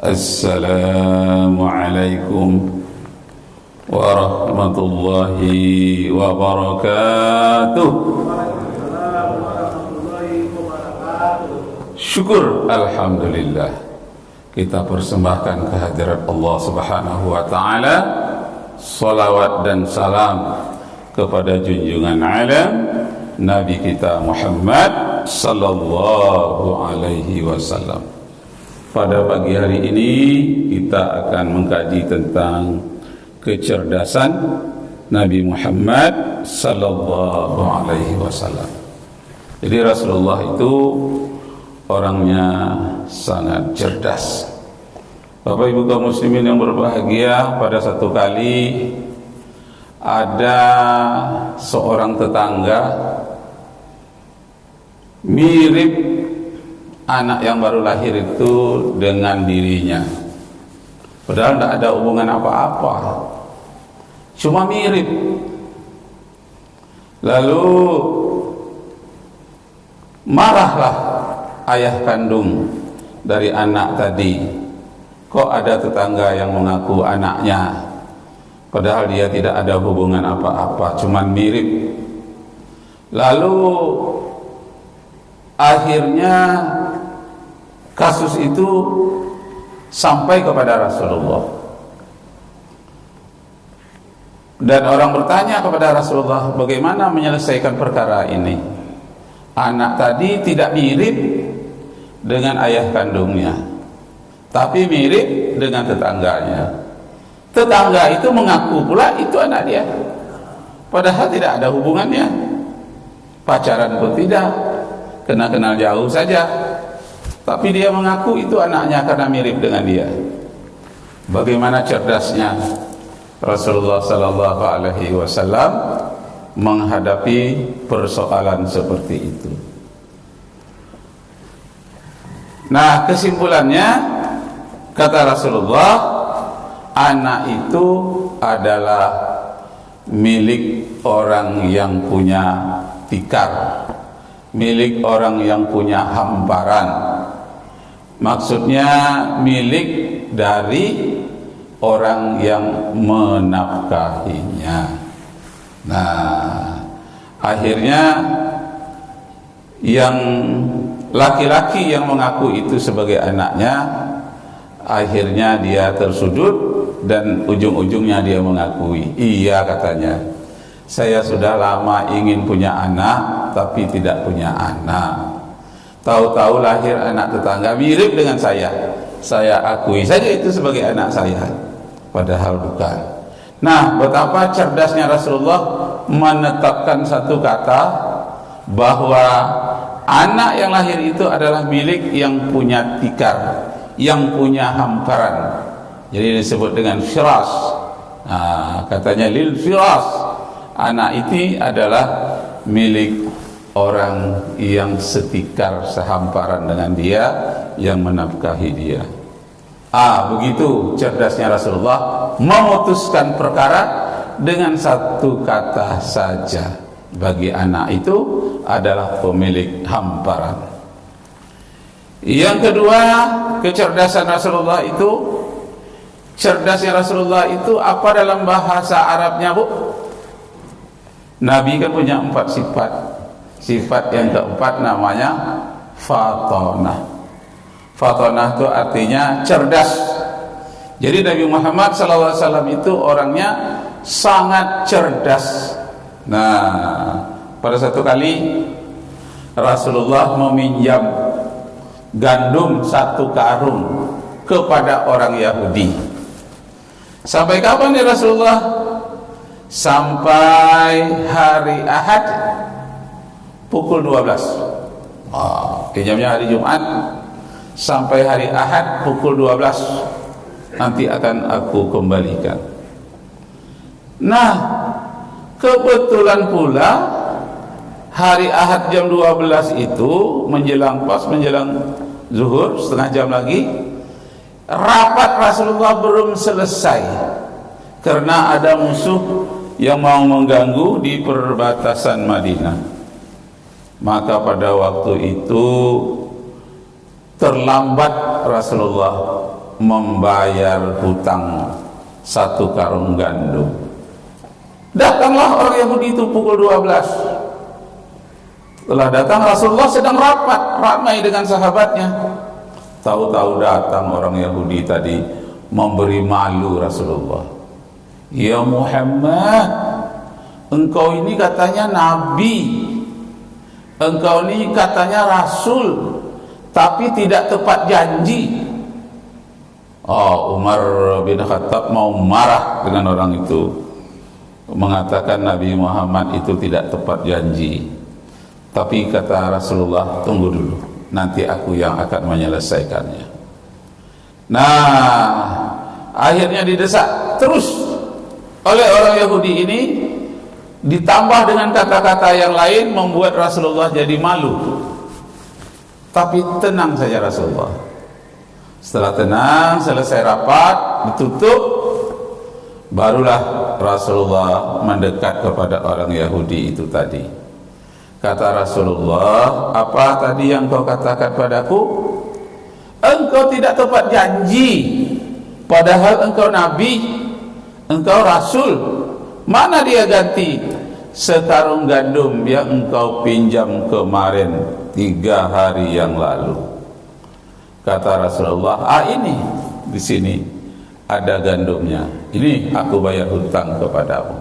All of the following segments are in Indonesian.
Assalamualaikum warahmatullahi wabarakatuh. Syukur alhamdulillah, kita persembahkan kehadirat Allah Subhanahu wa taala, salawat dan salam kepada junjungan alam Nabi kita Muhammad sallallahu alaihi wasallam. Pada pagi hari ini kita akan mengkaji tentang kecerdasan Nabi Muhammad sallallahu alaihi wasallam. Jadi Rasulullah itu orangnya sangat cerdas. Bapak Ibu kaum muslimin yang berbahagia, pada satu kali ada seorang tetangga mirip anak yang baru lahir itu dengan dirinya, padahal tidak ada hubungan apa-apa, cuma mirip. Lalu marahlah ayah kandung dari anak tadi, kok ada tetangga yang mengaku anaknya, padahal dia tidak ada hubungan apa-apa, cuma mirip. Lalu akhirnya kasus itu sampai kepada Rasulullah, dan orang bertanya kepada Rasulullah, bagaimana menyelesaikan perkara ini? Anak tadi tidak mirip dengan ayah kandungnya, tapi mirip dengan tetangganya. Tetangga itu mengaku pula itu anak dia, padahal tidak ada hubungannya, pacaran pun tidak, kenal jauh saja, tapi dia mengaku itu anaknya karena mirip dengan dia. Bagaimana cerdasnya Rasulullah sallallahu alaihi wasallam menghadapi persoalan seperti itu. Nah, kesimpulannya kata Rasulullah, anak itu adalah milik orang yang punya tikar, milik orang yang punya hamparan. Maksudnya milik dari orang yang menafkahinya. Nah, akhirnya yang laki-laki yang mengaku itu sebagai anaknya, akhirnya dia tersudut dan ujung-ujungnya dia mengakui, iya katanya, saya sudah lama ingin punya anak tapi tidak punya anak. Tahu-tahu lahir anak tetangga mirip dengan saya akui saja itu sebagai anak saya, padahal bukan. Nah, betapa cerdasnya Rasulullah menetapkan satu kata, bahwa anak yang lahir itu adalah milik yang punya tikar, yang punya hamparan. Jadi disebut dengan firas. Nah, katanya lil firas, anak itu adalah milik orang yang setikar, sehamparan dengan dia, yang menafkahi dia. Begitu cerdasnya Rasulullah memutuskan perkara dengan satu kata saja, bagi anak itu adalah pemilik hamparan. Yang kedua, kecerdasan Rasulullah itu, cerdasnya Rasulullah itu apa dalam bahasa Arabnya, Bu? Nabi kan punya 4 sifat. Sifat yang keempat namanya fatonah. Fatonah itu artinya cerdas. Jadi Nabi Muhammad SAW itu orangnya sangat cerdas. Nah, pada satu kali Rasulullah meminjam gandum 1 karung kepada orang Yahudi. Sampai kapan ya Rasulullah? Sampai hari Ahad pukul 12. Pinjamnya hari Jumat sampai hari Ahad pukul 12. Nanti akan aku kembalikan. Nah, kebetulan pula hari Ahad jam 12 itu menjelang zuhur, setengah jam lagi, rapat Rasulullah belum selesai karena ada musuh yang mau mengganggu di perbatasan Madinah. Maka pada waktu itu terlambat Rasulullah membayar hutang 1 karung gandum. Datanglah orang Yahudi itu pukul 12. Setelah datang, Rasulullah sedang ramai dengan sahabatnya. Tahu-tahu datang orang Yahudi tadi memberi malu Rasulullah. Ya Muhammad, engkau ini katanya nabi, engkau ini katanya rasul, tapi tidak tepat janji. Umar bin Khattab mau marah dengan orang itu, mengatakan Nabi Muhammad itu tidak tepat janji. Tapi kata Rasulullah, tunggu dulu, nanti aku yang akan menyelesaikannya. Nah, akhirnya didesak terus oleh orang Yahudi ini, ditambah dengan kata-kata yang lain, membuat Rasulullah jadi malu. Tapi tenang saja Rasulullah. Setelah tenang, selesai rapat, ditutup, barulah Rasulullah mendekat kepada orang Yahudi itu tadi. Kata Rasulullah, apa tadi yang kau katakan padaku? Engkau tidak tepat janji, padahal engkau nabi, engkau rasul. Mana dia ganti sekarung gandum yang engkau pinjam kemarin 3 hari yang lalu? Kata Rasulullah, ini di sini ada gandumnya. Ini aku bayar hutang kepadamu.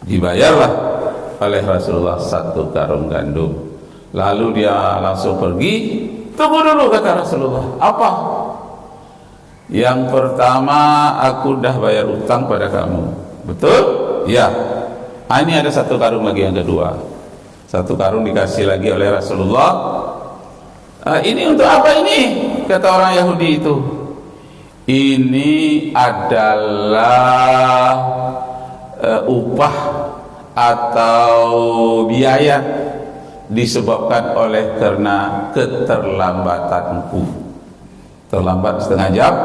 Dibayarlah oleh Rasulullah 1 karung gandum. Lalu dia langsung pergi. Tunggu dulu, kata Rasulullah. Apa? Yang pertama, aku dah bayar hutang pada kamu. Betul? Ya. Ini ada 1 karung lagi yang kedua. 1 karung dikasih lagi oleh Rasulullah. Ini untuk apa ini? Kata orang Yahudi itu. Ini adalah upah atau biaya disebabkan oleh karena keterlambatanku. Terlambat setengah jam,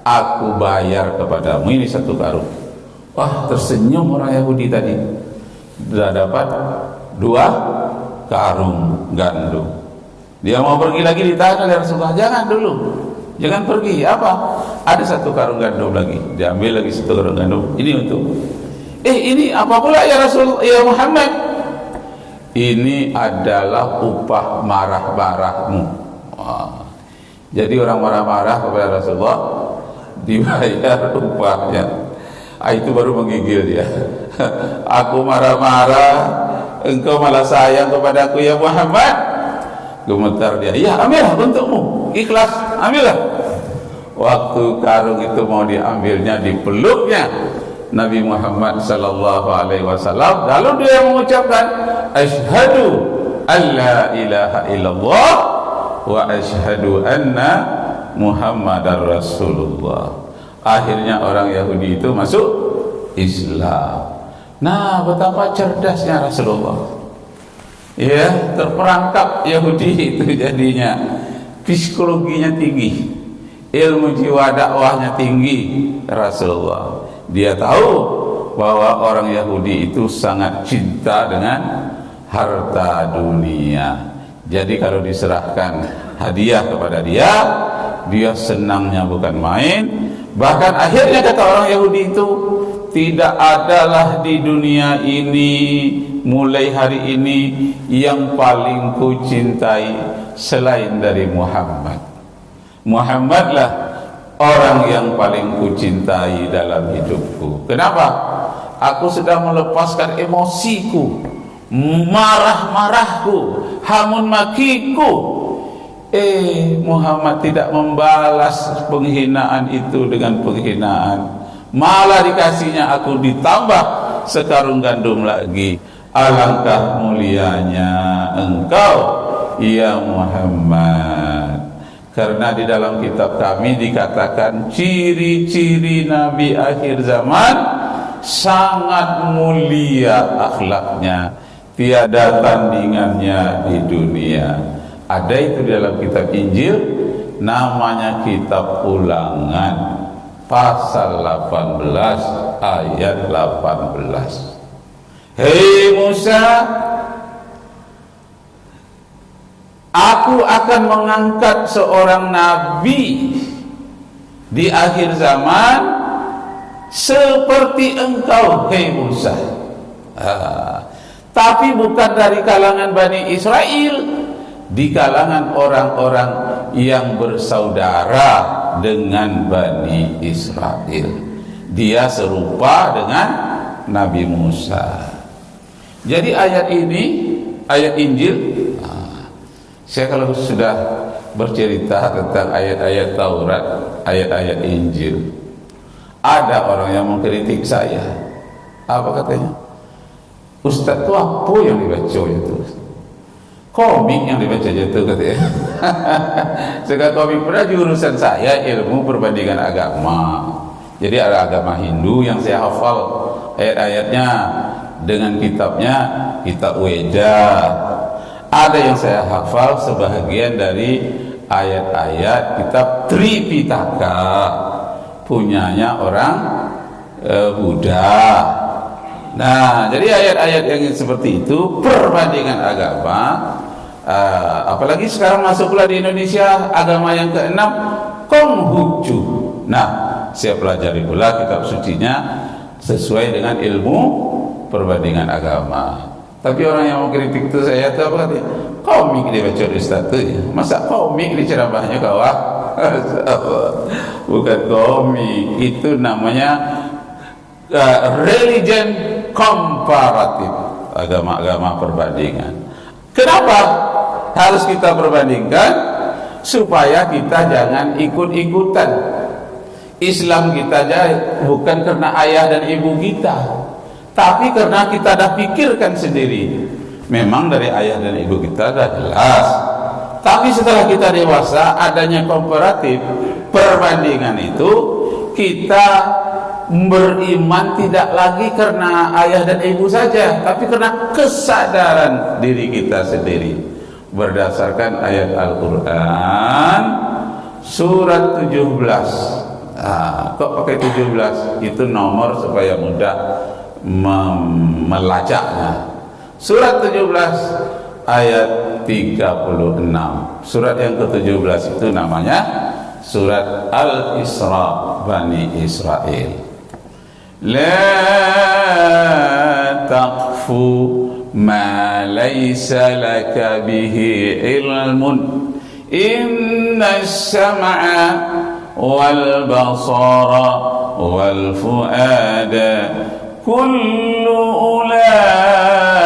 aku bayar kepadamu. Ini 1 karung. Wah, tersenyum orang Yahudi tadi. Sudah dapat 2 karung gandum. Dia mau pergi lagi, ditahan oleh Rasulullah. Jangan dulu, jangan pergi. Apa? Ada 1 karung gandum lagi. Diambil lagi 1 karung gandum. Ini untuk ini apa pula ya Rasul, ya Muhammad? Ini adalah upah marah-marahmu. Jadi orang marah-marah kepada Rasulullah dibayar upahnya. Itu baru menggigil dia. Aku marah-marah, engkau malah sayang kepadaku ya Muhammad. Gemetar dia. Ya, ambillah untukmu, ikhlas, ambillah. Waktu karung itu mau diambilnya, dipeluknya Nabi Muhammad sallallahu alaihi wasallam, lalu dia mengucapkan asyhadu alla ilaha illallah wa asyhadu anna Muhammadar Rasulullah. Akhirnya orang Yahudi itu masuk Islam. Nah, betapa cerdasnya Rasulullah. Ya, terperangkap Yahudi itu jadinya. Psikologinya tinggi, ilmu jiwa dakwahnya tinggi Rasulullah. Dia tahu bahwa orang Yahudi itu sangat cinta dengan harta dunia. Jadi kalau diserahkan hadiah kepada dia, dia senangnya bukan main. Bahkan akhirnya kata orang Yahudi itu, tidak adalah di dunia ini mulai hari ini yang paling ku cintai selain dari Muhammad. Muhammadlah orang yang paling kucintai dalam hidupku. Kenapa? Aku sedang melepaskan emosiku, marah-marahku, hamun makiku. Muhammad tidak membalas penghinaan itu dengan penghinaan. Malah dikasihnya aku ditambah 1 karung gandum lagi. Alangkah mulianya engkau ya Muhammad. Karena di dalam kitab kami dikatakan ciri-ciri Nabi akhir zaman sangat mulia akhlaknya, tiada tandingannya di dunia. Ada itu di dalam kitab Injil, namanya kitab Ulangan pasal 18 ayat 18. Hei Musa, aku akan mengangkat seorang nabi di akhir zaman seperti engkau, hei Musa. Tapi bukan dari kalangan Bani Israel, di kalangan orang-orang yang bersaudara dengan Bani Israel. Dia serupa dengan Nabi Musa. Jadi ayat ini, ayat Injil, saya kalau sudah bercerita tentang ayat-ayat Taurat, ayat-ayat Injil, ada orang yang mengkritik saya. Apa katanya? Ustaz itu apa yang dibaca itu? Komik yang dibaca itu katanya. Sekarang komik pernah jurusan saya ilmu perbandingan agama. Jadi ada agama Hindu yang saya hafal ayat-ayatnya dengan kitabnya, kitab Weda. Ada yang saya hafal sebahagian dari ayat-ayat kitab Tripitaka, punyanya orang Buddha. Nah, jadi ayat-ayat yang seperti itu perbandingan agama, apalagi sekarang masuklah di Indonesia agama yang keenam, Konghucu. Nah, saya pelajari pula kitab sucinya sesuai dengan ilmu perbandingan agama. Tapi orang yang mau kritik itu saya tahu apa katanya? Komik dibaca di statusnya. Masa komik di ceramahnya kawah? Bukan komik, itu namanya religion komparatif, agama-agama perbandingan. Kenapa harus kita perbandingkan? Supaya kita jangan ikut-ikutan. Islam kita aja bukan karena ayah dan ibu kita, tapi karena kita dah pikirkan sendiri. Memang dari ayah dan ibu kita dah jelas, tapi setelah kita dewasa, adanya komparatif, perbandingan itu, kita beriman tidak lagi karena ayah dan ibu saja, tapi karena kesadaran diri kita sendiri. Berdasarkan ayat Al-Quran surat 17. Kok pakai 17? Itu nomor supaya mudah melacaknya. Surat 17 ayat 36. Surat yang ke-17 itu namanya surat Al-Isra, Bani Israel. La taqfu ma laysa laka bihi ilmun inna as-sam'a wal basara wal fuada kullu ulaika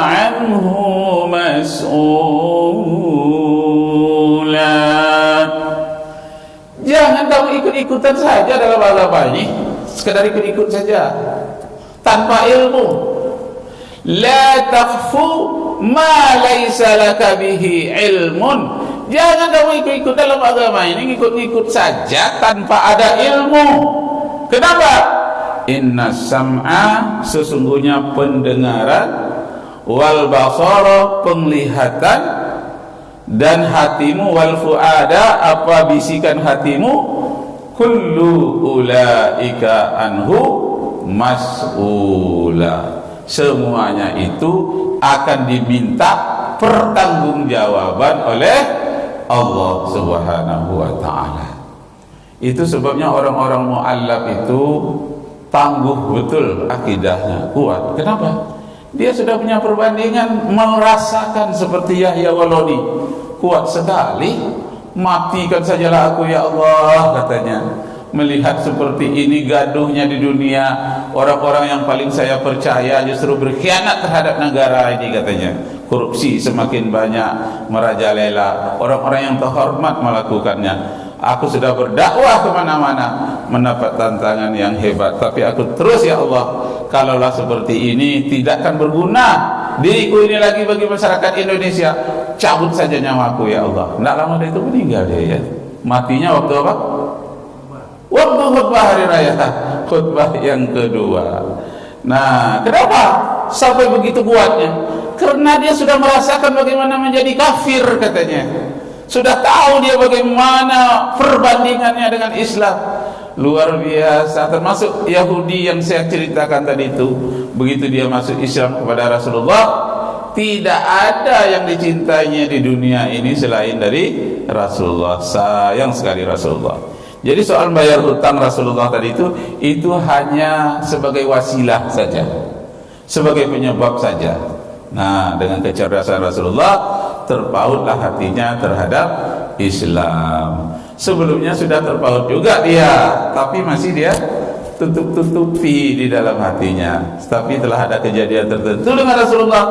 anhu mas'ula. Jangan kamu ikut-ikutan saja dalam agama ini, sekedar ikut-ikut saja tanpa ilmu. La taqfu ma laysa laka bihi ilmun. Jangan kamu ikut-ikut dalam agama ini, ikut-ikut saja tanpa ada ilmu. Kenapa? Inna sam'a, sesungguhnya pendengaran, wal basara, penglihatan, dan hatimu, wal fuada, apa bisikan hatimu, kullu ulaika anhu mas'ula. Semuanya itu akan diminta pertanggungjawaban oleh Allah Subhanahu wa ta'ala. Itu sebabnya orang-orang mu'allaf itu tangguh betul akidahnya, kuat. Kenapa? Dia sudah punya perbandingan, merasakan seperti Yahya Walodi, kuat sekali. Matikan sajalah aku ya Allah, katanya. Melihat seperti ini gaduhnya di dunia, orang-orang yang paling saya percaya justru berkhianat terhadap negara ini, katanya. Korupsi semakin banyak merajalela, orang-orang yang terhormat melakukannya. Aku sudah berdakwah kemana-mana, mendapat tantangan yang hebat, tapi aku terus ya Allah, kalaulah seperti ini tidak akan berguna diriku ini lagi bagi masyarakat Indonesia, cabut saja nyawaku ya Allah. Tidak lama dari itu meninggal dia ya. Matinya waktu apa? Waktu khutbah hari raya, khutbah yang kedua. Nah, kenapa sampai begitu kuatnya? Karena dia sudah merasakan bagaimana menjadi kafir, katanya. Sudah tahu dia bagaimana perbandingannya dengan Islam. Luar biasa. Termasuk Yahudi yang saya ceritakan tadi itu, begitu dia masuk Islam kepada Rasulullah, tidak ada yang dicintainya di dunia ini selain dari Rasulullah. Sayang sekali Rasulullah. Jadi soal bayar hutang Rasulullah tadi itu hanya sebagai wasilah saja, sebagai penyebab saja. Nah, dengan kecerdasan Rasulullah terpautlah hatinya terhadap Islam. Sebelumnya sudah terpaut juga dia, tapi masih dia tutup-tutupi di dalam hatinya. Tapi telah ada kejadian tertentu dengan Rasulullah,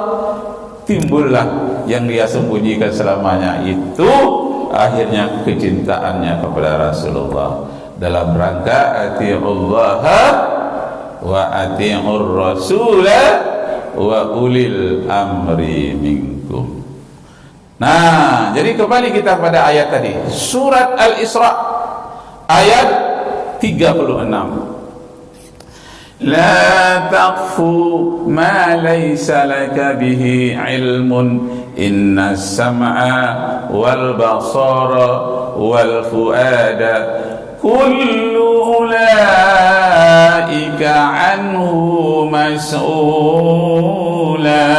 timbullah yang dia sembunyikan selamanya itu, akhirnya kecintaannya kepada Rasulullah dalam rangka atiullah wa atiur rasul wa ulil amri minkum. Nah, jadi kembali kita pada ayat tadi, surat Al-Isra ayat 36. La taqfu ma laysa laka bihi ilmun inna sam'a wal basara wal fuada kullu ulaika anhu mas'ula.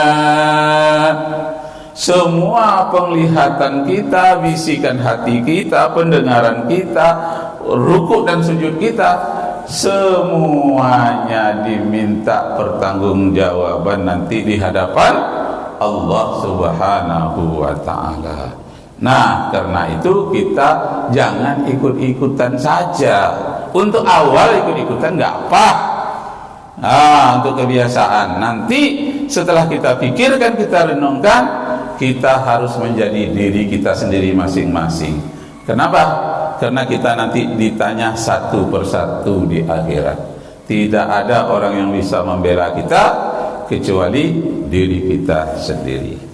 Semua penglihatan kita, bisikan hati kita, pendengaran kita, rukuk dan sujud kita, semuanya diminta pertanggungjawaban nanti di hadapan Allah Subhanahu wa ta'ala. Nah, karena itu kita jangan ikut-ikutan saja. Untuk awal ikut-ikutan nggak apa. Nah, untuk kebiasaan. Nanti setelah kita pikirkan, kita renungkan, kita harus menjadi diri kita sendiri masing-masing. Kenapa? Karena kita nanti ditanya satu persatu di akhirat. Tidak ada orang yang bisa membela kita kecuali diri kita sendiri.